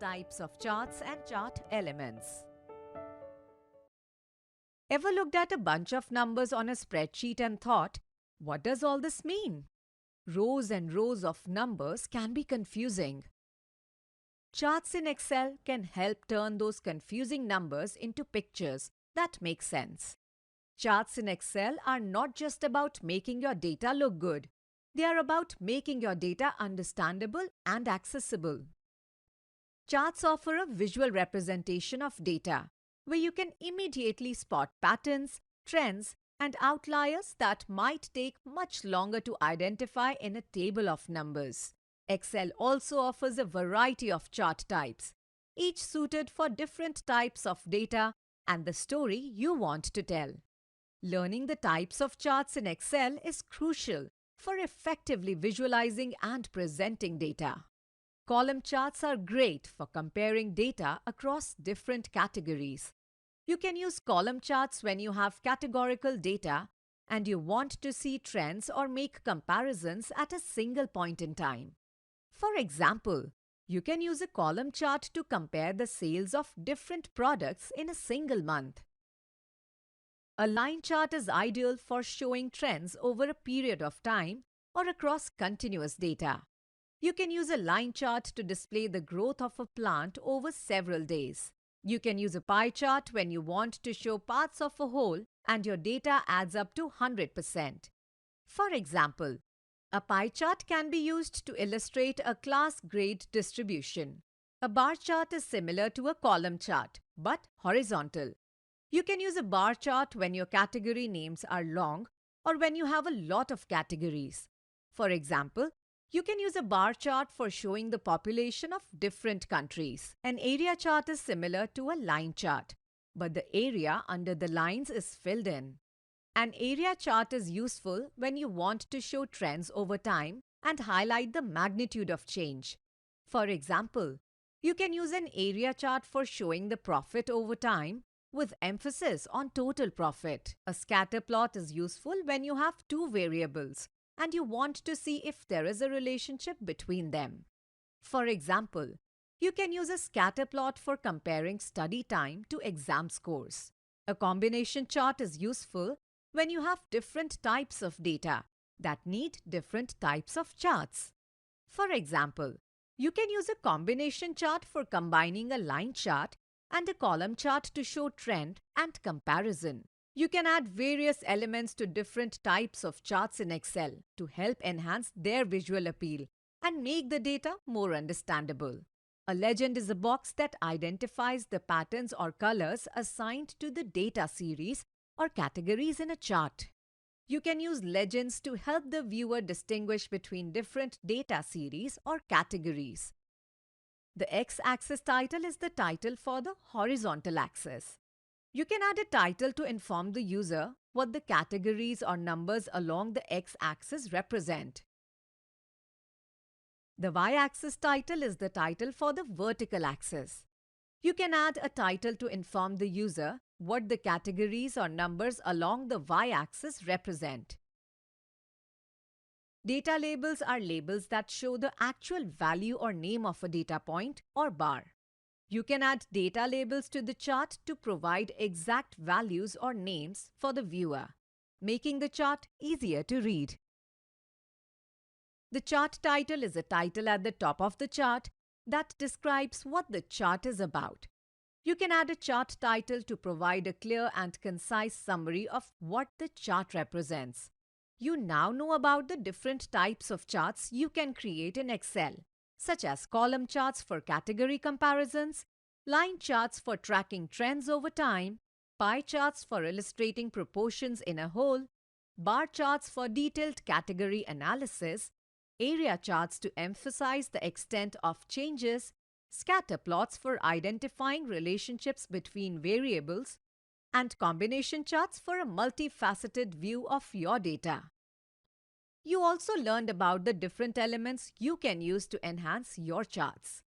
Types of charts and chart elements. Ever looked at a bunch of numbers on a spreadsheet and thought, what does all this mean? Rows and rows of numbers can be confusing. Charts in Excel can help turn those confusing numbers into pictures that make sense. Charts in Excel are not just about making your data look good. They are about making your data understandable and accessible. Charts offer a visual representation of data, where you can immediately spot patterns, trends, and outliers that might take much longer to identify in a table of numbers. Excel also offers a variety of chart types, each suited for different types of data and the story you want to tell. Learning the types of charts in Excel is crucial for effectively visualizing and presenting data. Column charts are great for comparing data across different categories. You can use column charts when you have categorical data and you want to see trends or make comparisons at a single point in time. For example, you can use a column chart to compare the sales of different products in a single month. A line chart is ideal for showing trends over a period of time or across continuous data. You can use a line chart to display the growth of a plant over several days. You can use a pie chart when you want to show parts of a whole and your data adds up to 100%. For example, a pie chart can be used to illustrate a class grade distribution. A bar chart is similar to a column chart, but horizontal. You can use a bar chart when your category names are long or when you have a lot of categories. For example, you can use a bar chart for showing the population of different countries. An area chart is similar to a line chart, but the area under the lines is filled in. An area chart is useful when you want to show trends over time and highlight the magnitude of change. For example, you can use an area chart for showing the profit over time with emphasis on total profit. A scatter plot is useful when you have two variables and you want to see if there is a relationship between them. For example, you can use a scatter plot for comparing study time to exam scores. A combination chart is useful when you have different types of data that need different types of charts. For example, you can use a combination chart for combining a line chart and a column chart to show trend and comparison. You can add various elements to different types of charts in Excel to help enhance their visual appeal and make the data more understandable. A legend is a box that identifies the patterns or colors assigned to the data series or categories in a chart. You can use legends to help the viewer distinguish between different data series or categories. The X-axis title is the title for the horizontal axis. You can add a title to inform the user what the categories or numbers along the X-axis represent. The Y-axis title is the title for the vertical axis. You can add a title to inform the user what the categories or numbers along the Y-axis represent. Data labels are labels that show the actual value or name of a data point or bar. You can add data labels to the chart to provide exact values or names for the viewer, making the chart easier to read. The chart title is a title at the top of the chart that describes what the chart is about. You can add a chart title to provide a clear and concise summary of what the chart represents. You now know about the different types of charts you can create in Excel, such as column charts for category comparisons, line charts for tracking trends over time, pie charts for illustrating proportions in a whole, bar charts for detailed category analysis, area charts to emphasize the extent of changes, scatter plots for identifying relationships between variables, and combination charts for a multifaceted view of your data. You also learned about the different elements you can use to enhance your charts.